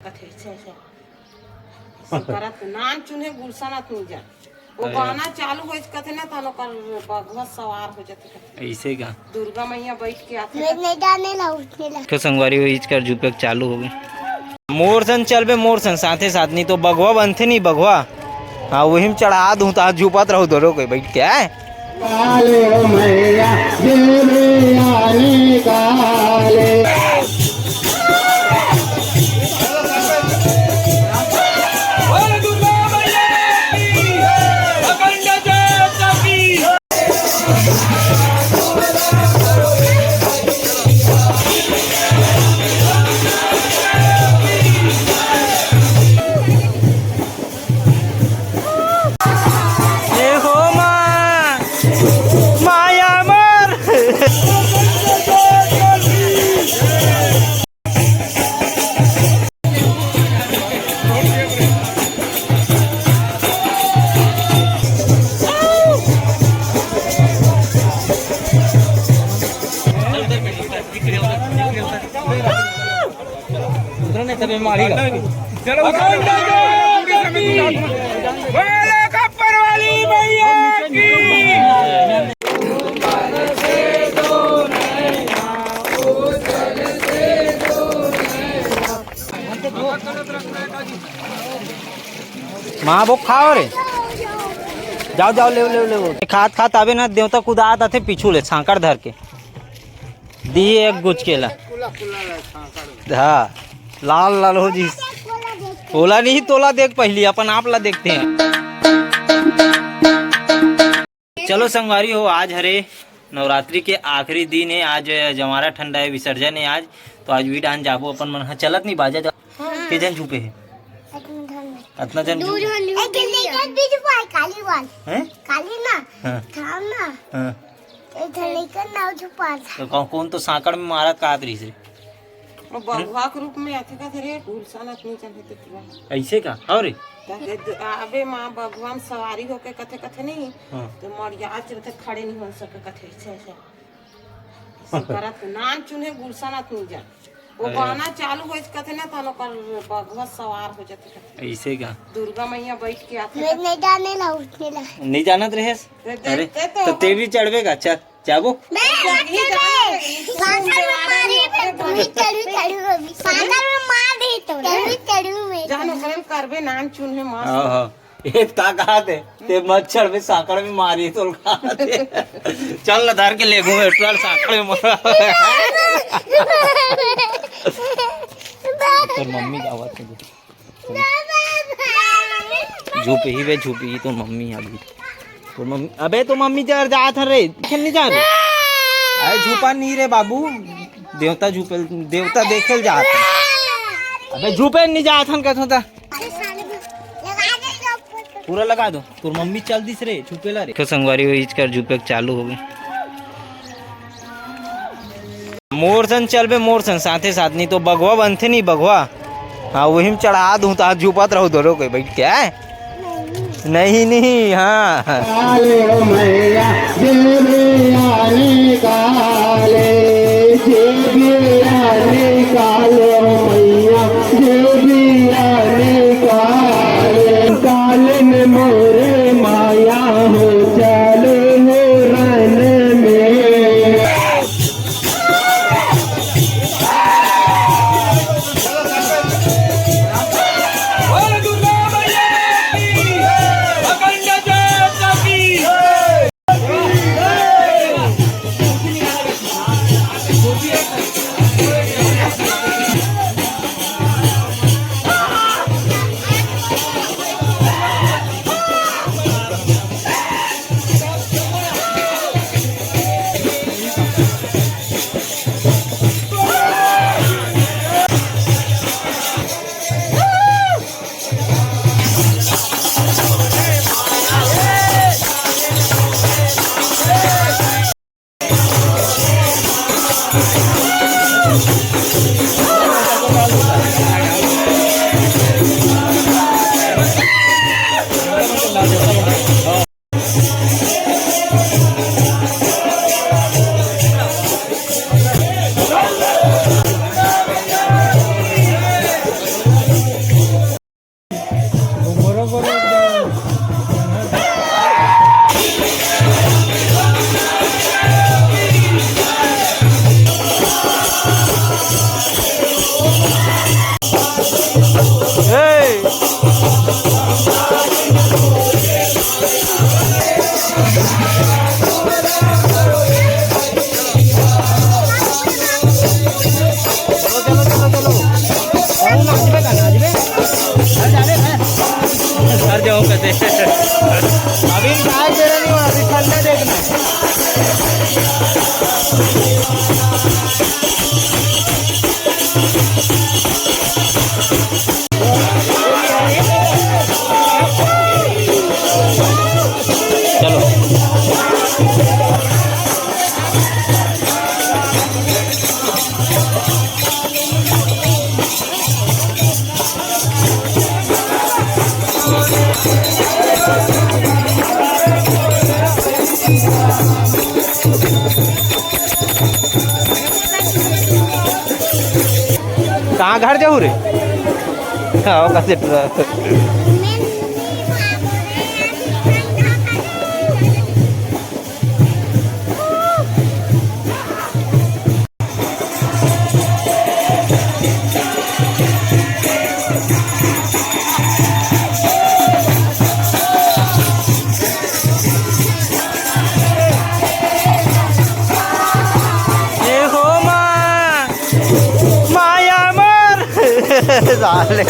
कथे छे करत नान चुने गुलसनत नहीं जा वो गाना चालू होइस कथे ना तनो कर बगवा सवार हो जाते ऐसे का दुर्गा मैया बैठ के आते नहीं जाने ला उठने ला तो संगवारी हुई कर जुपे चालू हो गई मोरसन चल बे मोरसन साथे साथ नहीं तो बगवा बनते नहीं बगवा हाँ वही में चढ़ा दूं तो झुपात रहो दोनों कोई बैठ के आए काले मैया काले माँ वो खाओ रे जाओ जाओ ले ले ले खात खात आवे ना देवता कुदात आते पीछू ले छांकड़ धर के दी एक गुच केला हाँ लाल लाल हो जी तोला नहीं तोला देख पहली अपन आप ला देखते हैं। चलो संगवारी हो आज हरे नवरात्रि के आखिरी दिन है आज जमारा ठंडा है विसर्जन है आज तो आज भी डांस जाबो अपन मन चलत नहीं बाजा जा के जन छुपे है इतना जन काली वाल हैं काली ना हाँ थाम ना हाँ इधर लेकर नाव छुपा तो कौन तो सांकड़ में मारत का आतरी से और बगवा के रूप में आथे का रे गुलसनत नहीं चलते पूरा ऐसे का और अबे माँ बगवा में सवारी होके कथे कथे नहीं हाँ तो मरिया चलते खड़े नहीं हो सके कथे छे करत नान चुने गुलसनत नहीं जा वो गाना चालू होइस कथे ना तनो कर बगवा सवार हो जाते ऐसे का दुर्गा मैया बैठ के आते नहीं जाने ला उठने ला नहीं जानत रहे अरे तो तेरी चढ़वे का अच्छा जाबो करबे नान चुन है हाँ एक का कहा थे ते मच्छर में साकड़ में मारी तो चल धर के ले घूमे साकड़ में मारा तो मम्मी दावत झूपी ही वे झूपी तो मम्मी अभी तो मम्मी अबे तो मम्मी जा था रे नहीं जा रहे अरे झूपा नहीं रे बाबू देवता झूपे देवता देखे जाता अबे झूपे नहीं जाता कहता था पूरा लगा दो तो मम्मी चल दिस रे झूपेला रे तो संगवारी हुई कर झूपे चालू हो गई मोरसन चल बे मोरसन साथे साथ नहीं तो बगवा बनते नहीं बगवा हाँ वही में चढ़ा दूं तो झुपात रहो दोनों कोई बैठ के आए नहीं नहीं हाँ काले मैया काले मोरे माया हो चले हो रन में कहाँ घर जाऊ रे? हाँ कैसे साले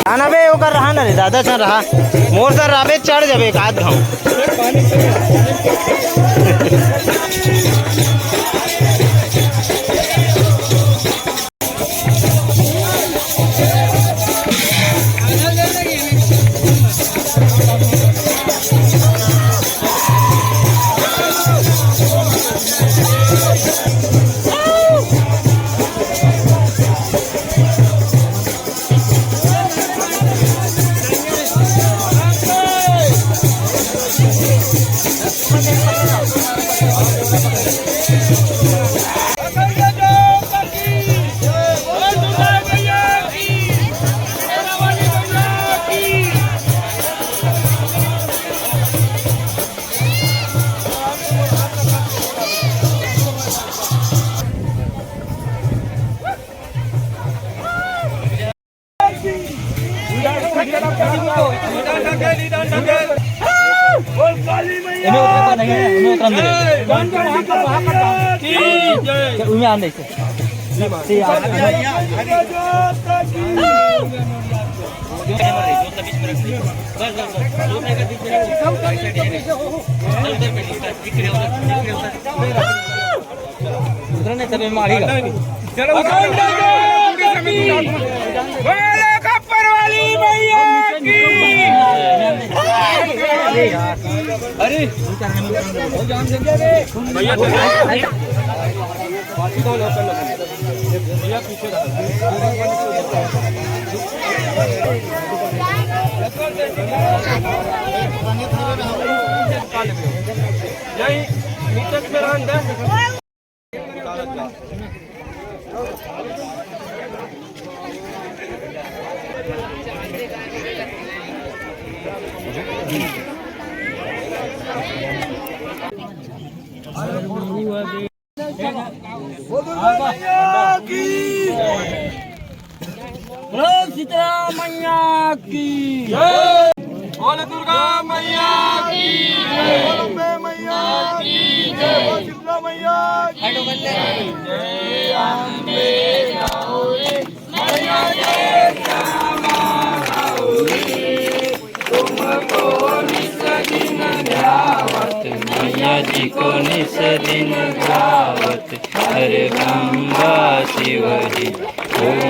आना बे ओकर रहा ना रे दादा चल रहा मोर सर राबे चढ़ जाबे एक आध घाव सीता मैया की जय, बोले दुर्गा मैया की जय, बोले मैया की जय, शीतला मैया की मैया जी को निस दिन गावत हरे गंगा शिव जी ओम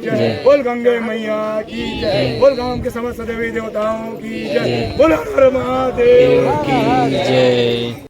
जय। बोल गंगे मैया की जय, बोल गांव के समस्त देवी देवताओं की जय, बोल हर हर महादेव की जय।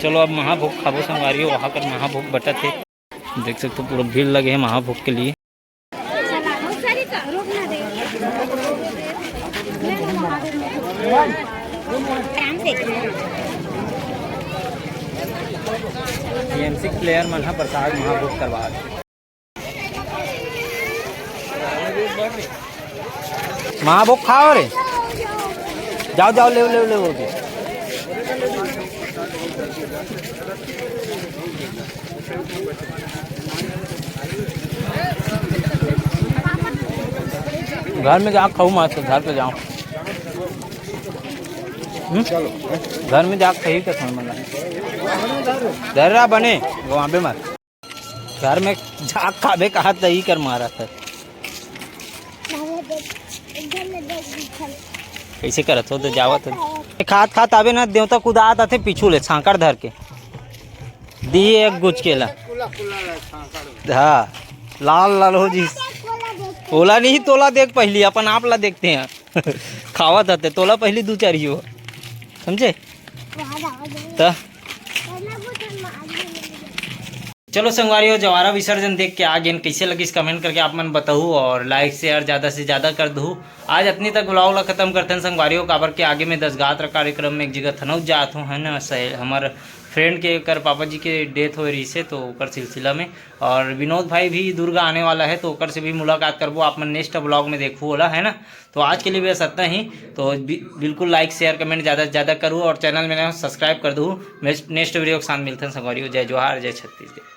चलो अब महाभोग खाबो संगवारी वहाँ कर महाभोग बटा थे देख सकते हो पूरा भीड़ लगे है महाभोग के लिए। TMC प्लेयर मन प्रसाद महाभोग करवा महाभोग खाओ रे जाओ जाओ ले ले ले घर में जा खाऊ मत घर पे जाओ घर में जा खाई तो समझ दर्रा बने वहाँ पे मत घर में जा खाबे कहा तही कर मारा था कैसे करत हो तो जावत खात खात आवे ना देवता कुदात आते पीछू ले छांकड़ धर के दी एक गुच केला हाँ लाल लाल हो जी ओला नहीं तोला देख पहली अपन आप ला देखते हैं खावत आते तोला पहली दो चार ही हो समझे तो चलो संगवारियों जवारा विसर्जन देख के आ गए कैसे लगी इस कमेंट करके आप मन बताऊँ और लाइक शेयर ज़्यादा से ज़्यादा कर दूँ। आज अपनी तक बुलावला खत्म करते हैं संगवारियों काबर के आगे में 10 गात्र कार्यक्रम में एक जगह थनौत जात हूँ है ना हमारे फ्रेंड के कर पापा जी के डेथ हो रही से तो ओकर सिलसिला में और विनोद भाई भी दुर्गा आने वाला है तो ओकर से भी मुलाकात करबो आप मन नेक्स्ट ब्लॉग में देखू होला है ना। तो आज के लिए बस इतना ही तो बिल्कुल लाइक शेयर कमेंट ज़्यादा से ज़्यादा करूँ और चैनल में सब्सक्राइब कर दूँ। नेक्स्ट वीडियो के साथ मिलते हैं संगवारियों। जय जोहार जय छत्तीसगढ़।